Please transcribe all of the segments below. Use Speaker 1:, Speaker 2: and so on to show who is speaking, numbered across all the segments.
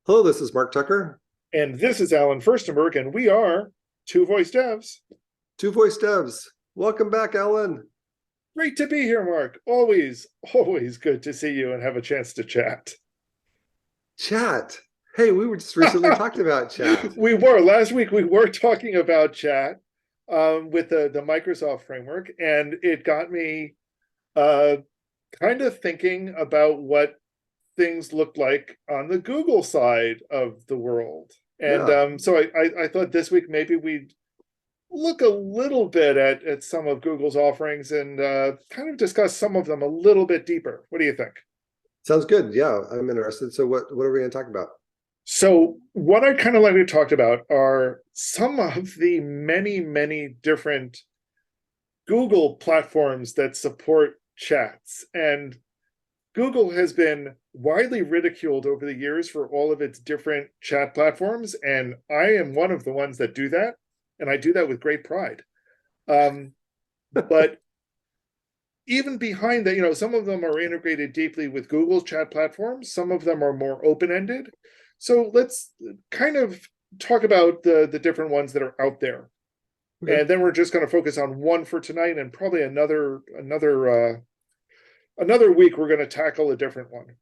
Speaker 1: Hello, this is Mark Tucker,
Speaker 2: And this is Alan Furstenberg, and we are Two Voice Devs.
Speaker 1: Two Voice Devs. Welcome back, Alan.
Speaker 2: Great to be here, Mark. Always good to see you and have a chance to chat.
Speaker 1: Chat. Hey, we were just recently talking about chat.
Speaker 2: Last week we were talking about chat with the Microsoft framework, and it got me kind of thinking about what things look like on the Google side of the world. And
Speaker 1: Yeah,
Speaker 2: so I thought this week maybe we'd look a little bit at some of Google's offerings and kind of discuss some of them a little bit deeper. What do you think?
Speaker 1: sounds good. Yeah, I'm interested. So what are we going to talk about?
Speaker 2: So what I kind of like we talked about are some of the many different Google platforms that support chats. And Google has been widely ridiculed over the years for all of its different chat platforms, and I am one of the ones that do that, and I do that with great pride. But even behind that, some of them are integrated deeply with Google's chat platforms. Some of them are more open-ended. So let's kind of talk about the different ones that are out there.
Speaker 1: Okay.
Speaker 2: And then we're just going to focus on one for tonight, and probably another week we're going to tackle a different one.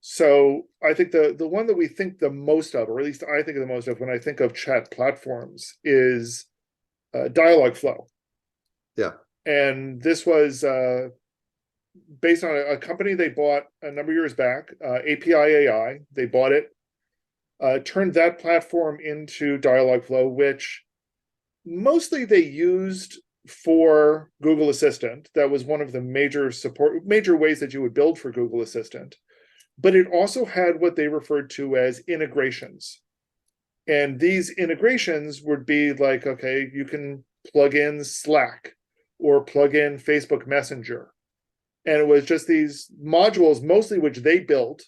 Speaker 2: So I think the one that we think the most of, or at least I think of the most of when I think of chat platforms, is Dialogflow.
Speaker 1: Yeah.
Speaker 2: And this was based on a company they bought a number of years back, API AI. They bought it, turned that platform into Dialogflow, which mostly they used for Google Assistant. That was one of the major ways that you would build for Google Assistant. But it also had what they referred to as integrations. And these integrations would be like, okay, you can plug in Slack or plug in Facebook Messenger. And it was just these modules, mostly which they built,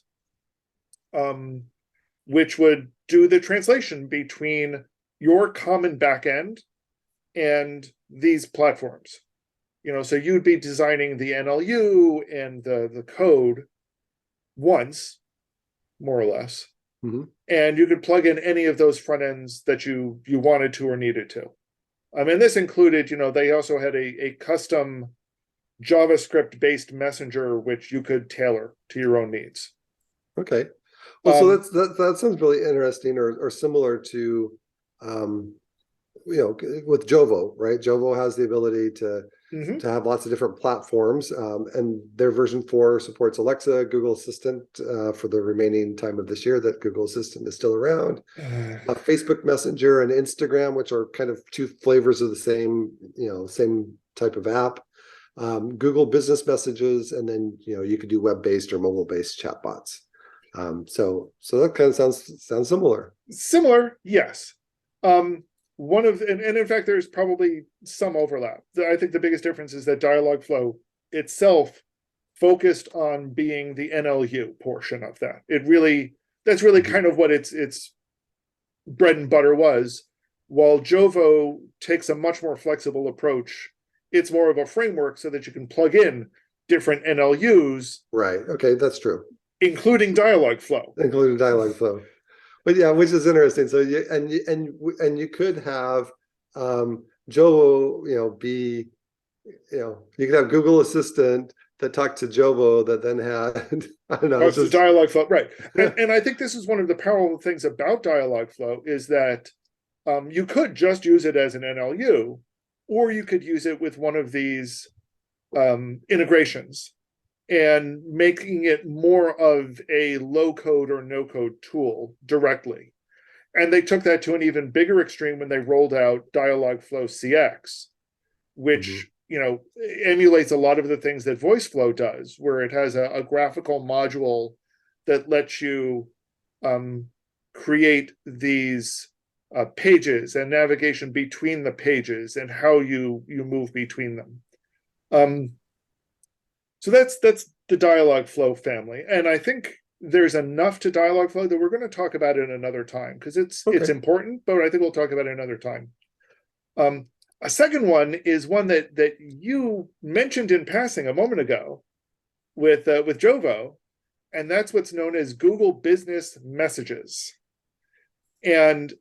Speaker 2: which would do the translation between your common backend and these platforms. So you'd be designing the NLU and the code once, more or less, and you could plug in any of those front ends that you wanted to or needed to. This included, they also had a custom JavaScript-based messenger which you could tailor to your own needs.
Speaker 1: Okay. Well, so that sounds really interesting, or similar to, with Jovo, right? Jovo has the ability to have lots of different platforms, and their version 4 supports Alexa, Google Assistant for the remaining time of this year that Google Assistant is still around. Facebook Messenger and Instagram, which are kind of two flavors of the same type of app. Google Business Messages, and then you could do web-based or mobile-based chatbots. So that kind of sounds similar.
Speaker 2: Similar, yes. And in fact, there's probably some overlap. I think the biggest difference is that Dialogflow itself focused on being the NLU portion of that. That's really kind of what its bread and butter was. While Jovo takes a much more flexible approach, it's more of a framework so that you can plug in different NLUs.
Speaker 1: Right. Okay, that's true.
Speaker 2: Including Dialogflow.
Speaker 1: But yeah, which is interesting. So you could have Jovo, be, you could have Google Assistant that talked to Jovo that then had I don't know.
Speaker 2: It's just Dialogflow, right? and I think this is one of the powerful things about Dialogflow is that you could just use it as an NLU, or you could use it with one of these integrations, and making it more of a low-code or no-code tool directly. And they took that to an even bigger extreme when they rolled out Dialogflow CX, which emulates a lot of the things that VoiceFlow does, where it has a graphical module that lets you create these pages and navigation between the pages and how you move between them. So that's the Dialogflow family. And I think there's enough to Dialogflow that we're going to talk about it another time, because it's important, but I think we'll talk about it another time. A second one is one that you mentioned in passing a moment ago with Jovo, and that's what's known as Google Business Messages. And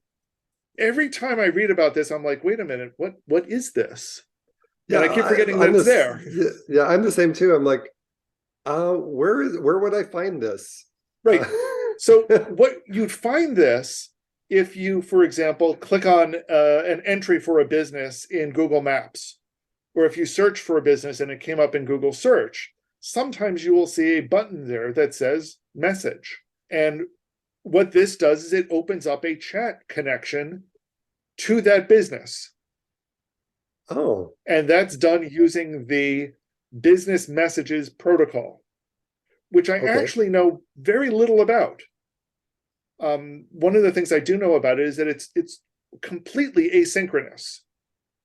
Speaker 2: every time I read about this, I'm like, wait a minute, what is this?
Speaker 1: Yeah,
Speaker 2: and I keep forgetting that it's there.
Speaker 1: Yeah, I'm the same too. I'm like, where would I find this?
Speaker 2: Right. So what you'd find this if you, for example, click on an entry for a business in Google Maps, or if you search for a business and it came up in Google search, sometimes you will see a button there that says message. And what this does is it opens up a chat connection to that business.
Speaker 1: Oh.
Speaker 2: And that's done using the business messages protocol, which I actually know very little about. One of the things I do know about it is that it's completely asynchronous.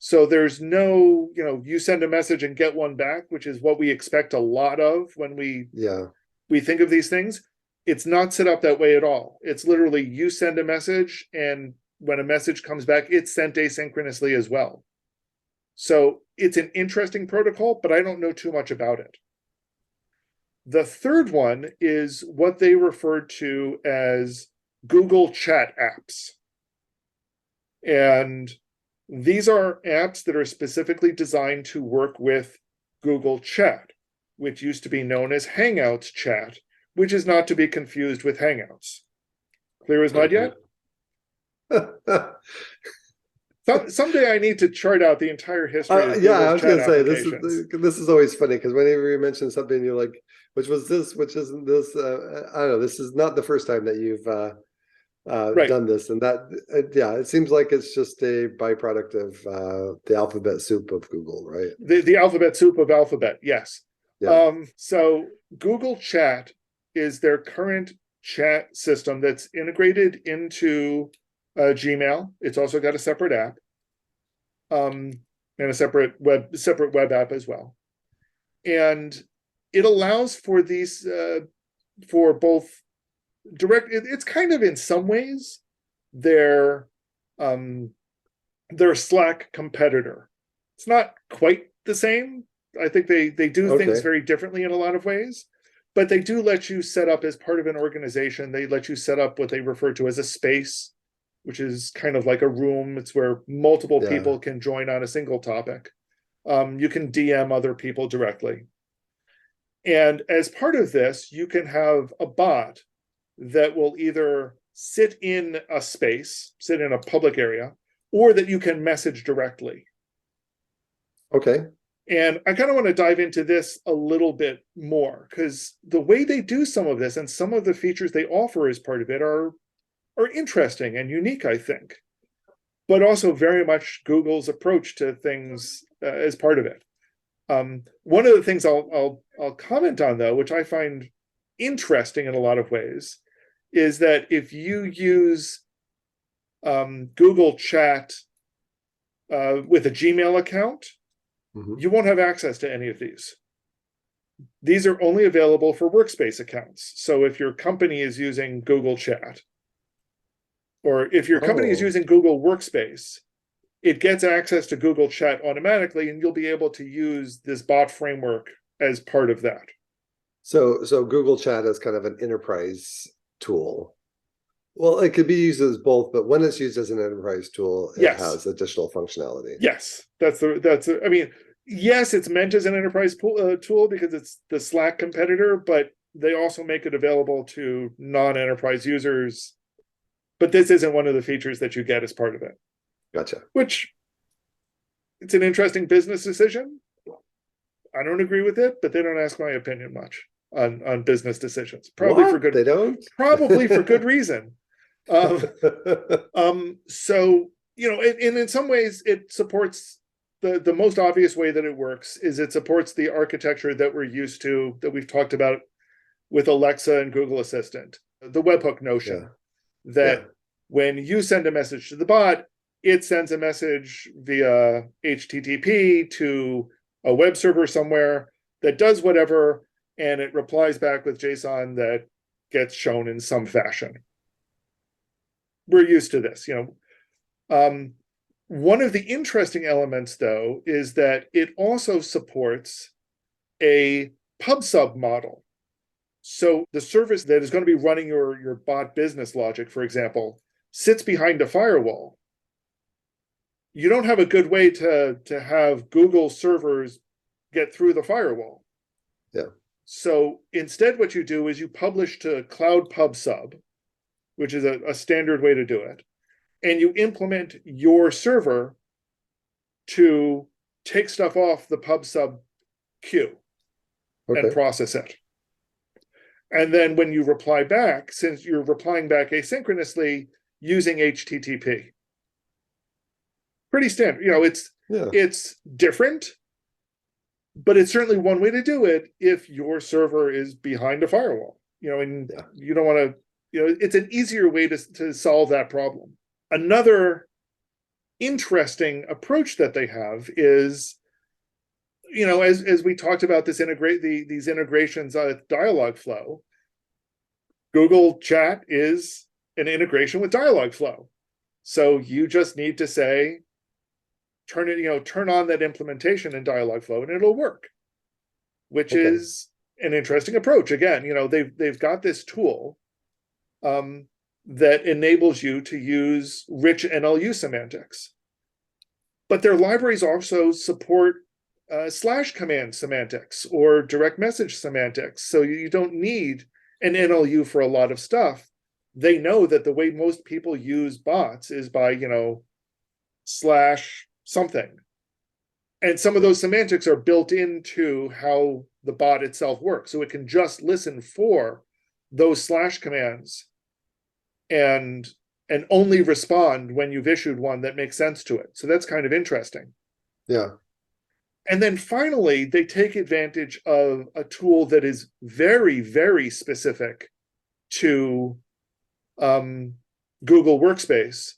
Speaker 2: So there's no, you send a message and get one back, which is what we expect a lot of when we think of these things. It's not set up that way at all. It's literally you send a message, and when a message comes back, it's sent asynchronously as well. So it's an interesting protocol, but I don't know too much about it. The third one is what they refer to as Google Chat apps. And these are apps that are specifically designed to work with Google Chat, which used to be known as Hangouts Chat, which is not to be confused with Hangouts. Clear as mud yet? Someday I need to chart out the entire history of Google's
Speaker 1: I was going to say, this is always funny, because whenever you mention something, you're like, which was this, which isn't this. I don't know, this is not the first time that you've done this. And that, it seems like it's just a byproduct of the alphabet soup of Google, right?
Speaker 2: The alphabet soup of alphabet, yes. Yeah. So Google Chat is their current chat system that's integrated into Gmail. It's also got a separate app, and a separate web app as well. And it allows for these for both direct. It's kind of, in some ways, their Slack competitor. It's not quite the same. I think they do things very differently in a lot of ways, but they do let you set up, as part of an organization, they let you set up what they refer to as a space, which is kind of like a room. It's where multiple people can join on a single topic. You can DM other people directly. And as part of this, you can have a bot that will either sit in a space, sit in a public area, or that you can message directly.
Speaker 1: Okay.
Speaker 2: And I kind of want to dive into this a little bit more, because the way they do some of this and some of the features they offer as part of it are interesting and unique, I think, but also very much Google's approach to things as part of it. One of the things I'll comment on, though, which I find interesting in a lot of ways, is that if you use Google Chat with a Gmail account, you won't have access to any of these. These are only available for workspace accounts. So if your company is using Google Chat, or if your company is using Google Workspace, it gets access to Google Chat automatically, and you'll be able to use this bot framework as part of that.
Speaker 1: So Google Chat is kind of an enterprise tool. Well, it could be used as both, but when it's used as an enterprise tool, it has additional functionality.
Speaker 2: Yes, I mean, yes, it's meant as an enterprise tool because it's the Slack competitor, but they also make it available to non-enterprise users. But this isn't one of the features that you get as part of it.
Speaker 1: Gotcha.
Speaker 2: Which, it's an interesting business decision. I don't agree with it, but they don't ask my opinion much on business decisions. Probably for good.
Speaker 1: They don't.
Speaker 2: Probably for good reason. So, in some ways, it supports the most obvious way that it works is it supports the architecture that we're used to, that we've talked about with Alexa and Google Assistant, the webhook notion that when you send a message to the bot, it sends a message via HTTP to a web server somewhere that does whatever, and it replies back with JSON that gets shown in some fashion. We're used to this, One of the interesting elements, though, is that it also supports a PubSub model. So the service that is going to be running your bot business logic, for example, sits behind a firewall. You don't have a good way to have Google servers get through the firewall.
Speaker 1: Yeah.
Speaker 2: So instead, what you do is you publish to Cloud PubSub, which is a standard way to do it, and you implement your server to take stuff off the PubSub queue and process it. And then when you reply back, since you're replying back asynchronously using HTTP, pretty standard. It's different, but it's certainly one way to do it if your server is behind a firewall. And you don't want to. It's an easier way to solve that problem. Another interesting approach that they have is, as we talked about these integrations with Dialogflow, Google Chat is an integration with Dialogflow. So you just need to say, turn on that implementation in Dialogflow and it'll work, which is an interesting approach. Again, they've got this tool that enables you to use rich NLU semantics. But their libraries also support / command semantics or direct message semantics. So you don't need an NLU for a lot of stuff. They know that the way most people use bots is by, / something. And some of those semantics are built into how the bot itself works. So it can just listen for those / commands and only respond when you've issued one that makes sense to it. So that's kind of interesting.
Speaker 1: Yeah.
Speaker 2: And then finally, they take advantage of a tool that is very, very specific to Google Workspace,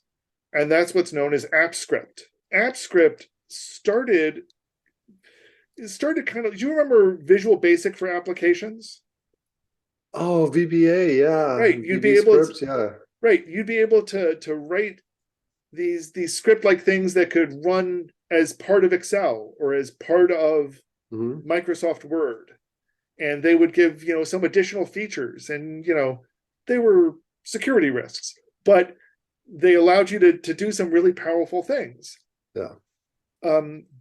Speaker 2: and that's what's known as AppScript. AppScript started kind of. Do you remember Visual Basic for applications?
Speaker 1: Oh, VBA, yeah.
Speaker 2: Right. You'd be able to, right. You'd be able to write these script-like things that could run as part of Excel or as part of Microsoft Word. And they would give, some additional features, and, they were security risks, but they allowed you to do some really powerful things.
Speaker 1: Yeah.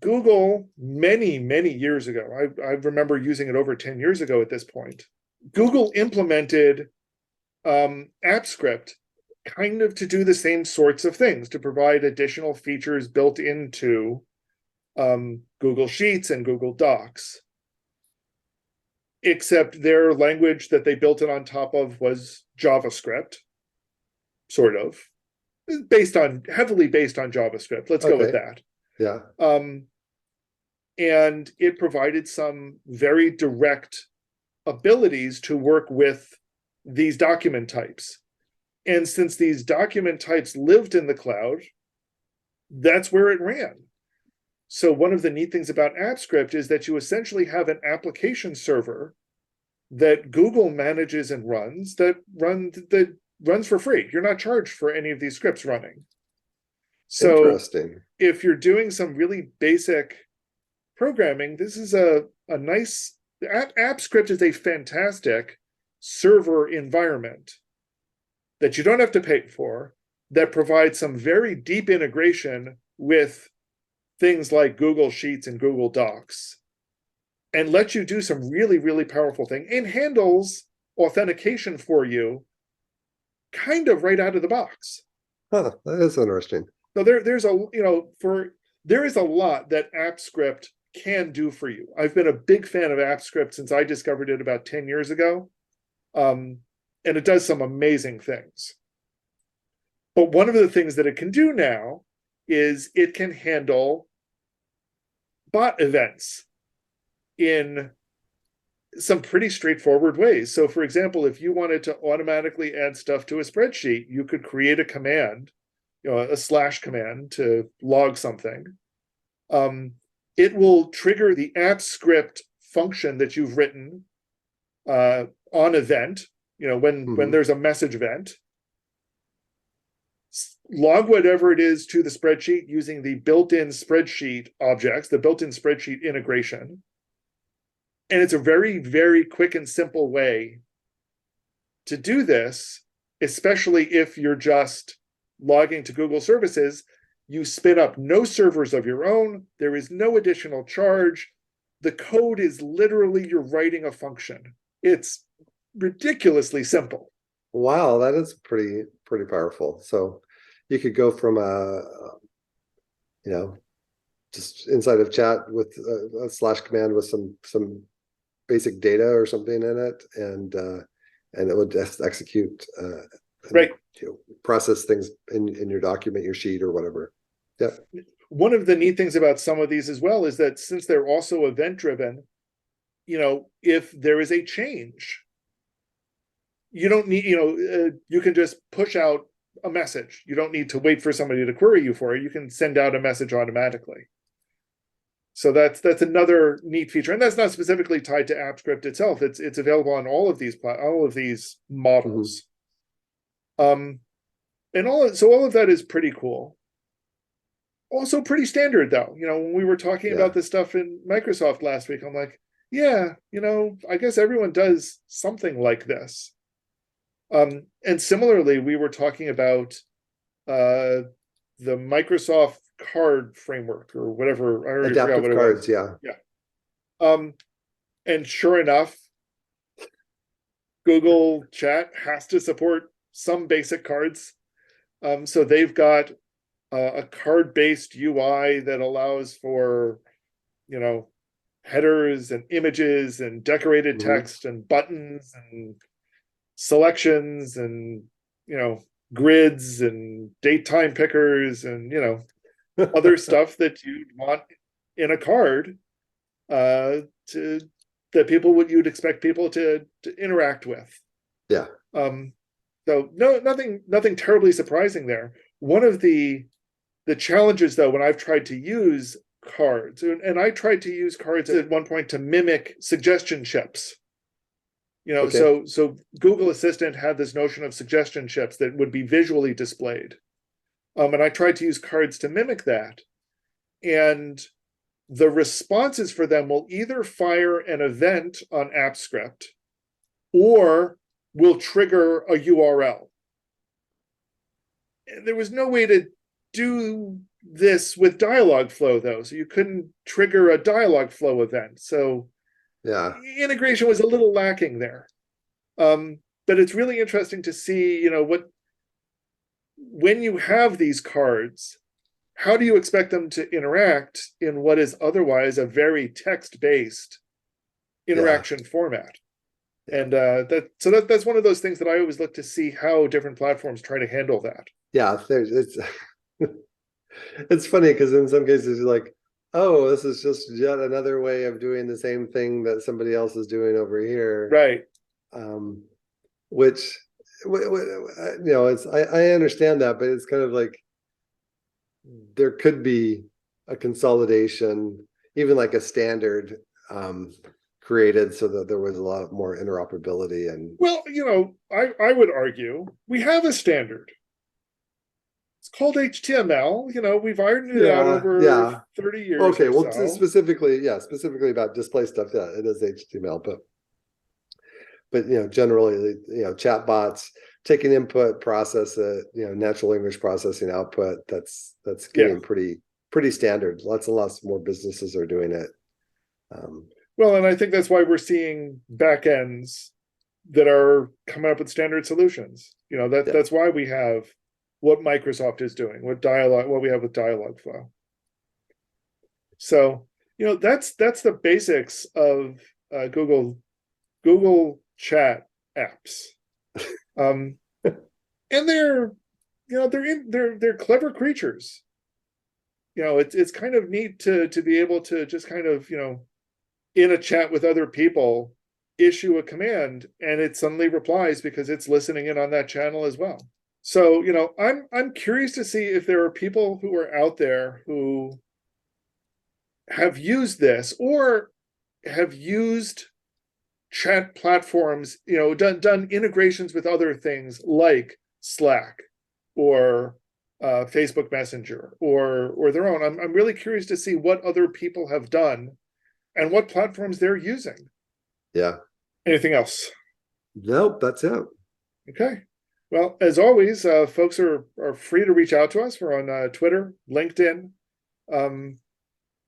Speaker 2: Google, many, many years ago, I remember using it over 10 years ago at this point, Google implemented AppScript kind of to do the same sorts of things, to provide additional features built into Google Sheets and Google Docs. Except their language that they built it on top of was JavaScript, sort of, heavily based on JavaScript. Let's go with that.
Speaker 1: Yeah.
Speaker 2: And it provided some very direct abilities to work with these document types. And since these document types lived in the cloud, that's where it ran. So one of the neat things about AppScript is that you essentially have an application server that Google manages and runs that runs for free. You're not charged for any of these scripts running. So
Speaker 1: interesting.
Speaker 2: If you're doing some really basic programming, this is a nice AppScript is a fantastic server environment that you don't have to pay for, that provides some very deep integration with things like Google Sheets and Google Docs, and lets you do some really, really powerful thing, and handles authentication for you kind of right out of the box.
Speaker 1: Huh, that is interesting.
Speaker 2: So there's a lot that AppScript can do for you. I've been a big fan of AppScript since I discovered it about 10 years ago. And it does some amazing things. But one of the things that it can do now is it can handle bot events in some pretty straightforward ways. So for example, if you wanted to automatically add stuff to a spreadsheet, you could create a command, a / command to log something. It will trigger the AppScript function that you've written on event, when there's a message event, log whatever it is to the spreadsheet using the built-in spreadsheet objects, the built-in spreadsheet integration. And it's a very, very quick and simple way to do this, especially if you're just logging to Google services. You spin up no servers of your own. There is no additional charge. The code is literally you're writing a function. It's ridiculously simple.
Speaker 1: Wow, that is pretty powerful. So you could go from just inside of chat with a slash command with some basic data or something in it, and it would just execute
Speaker 2: right.
Speaker 1: Process things in your document, your sheet, or whatever. Yeah.
Speaker 2: One of the neat things about some of these as well is that since they're also event driven, if there is a change, you don't need, you can just push out a message. You don't need to wait for somebody to query you for it. You can send out a message automatically. So that's another neat feature, and that's not specifically tied to AppScript itself. It's available on all of these models. And all of that is pretty cool. Also pretty standard though. When we were talking about this stuff in Microsoft last week, I'm like, yeah, I guess everyone does something like this. And similarly, we were talking about the Microsoft card framework or whatever. I already forgot what it
Speaker 1: cards,
Speaker 2: was. Yeah. And sure enough, Google Chat has to support some basic cards. So they've got a card-based UI that allows for, headers and images and decorated text and buttons and selections and, grids and date time pickers and, other stuff that you'd want in a card that you'd expect people to interact with.
Speaker 1: Yeah.
Speaker 2: So nothing terribly surprising there. One of the challenges though, when I've tried to use cards, and I tried to use cards at one point to mimic suggestion chips. So Google Assistant had this notion of suggestion chips that would be visually displayed. And I tried to use cards to mimic that. And the responses for them will either fire an event on AppScript or will trigger a URL. And there was no way to do this with Dialogflow, though. So you couldn't trigger a Dialogflow event. So integration was a little lacking there. But it's really interesting to see, when you have these cards, how do you expect them to interact in what is otherwise a very text-based interaction format? And that's one of those things that I always look to see how different platforms try to handle that.
Speaker 1: Yeah, it's funny because in some cases you're like, oh, this is just yet another way of doing the same thing that somebody else is doing over here,
Speaker 2: right?
Speaker 1: Which it's I understand that, but it's kind of like there could be a consolidation, even like a standard created so that there was a lot more interoperability. And
Speaker 2: well, I would argue we have a standard. It's called HTML. We've ironed it out over 30 years.
Speaker 1: Okay, well,
Speaker 2: so.
Speaker 1: specifically about display stuff, it is HTML, but generally, chatbots take an input, process it, natural language processing output. That's getting pretty standard. Lots and lots more businesses are doing it.
Speaker 2: Well, and I think that's why we're seeing backends that are coming up with standard solutions. That's why we have what Microsoft is doing, what we have with Dialogflow. So, that's the basics of Google Chat apps. And they're clever creatures. It's kind of neat to be able to just kind of, in a chat with other people, issue a command and it suddenly replies because it's listening in on that channel as well. So, I'm curious to see if there are people who are out there who have used this or have used chat platforms, done integrations with other things like Slack or Facebook Messenger or their own. I'm really curious to see what other people have done and what platforms they're using.
Speaker 1: Yeah.
Speaker 2: Anything else?
Speaker 1: Nope, that's it.
Speaker 2: Okay. Well, as always, folks are free to reach out to us. We're on Twitter, LinkedIn.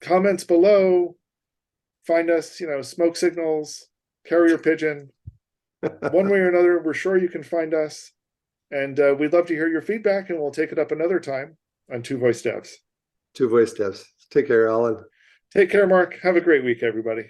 Speaker 2: Comments below. Find us, smoke signals, carrier pigeon. One way or another, we're sure you can find us. And we'd love to hear your feedback, and we'll take it up another time on Two Voice Devs.
Speaker 1: Two Voice Devs. Take care, Alan.
Speaker 2: Take care, Mark. Have a great week, everybody.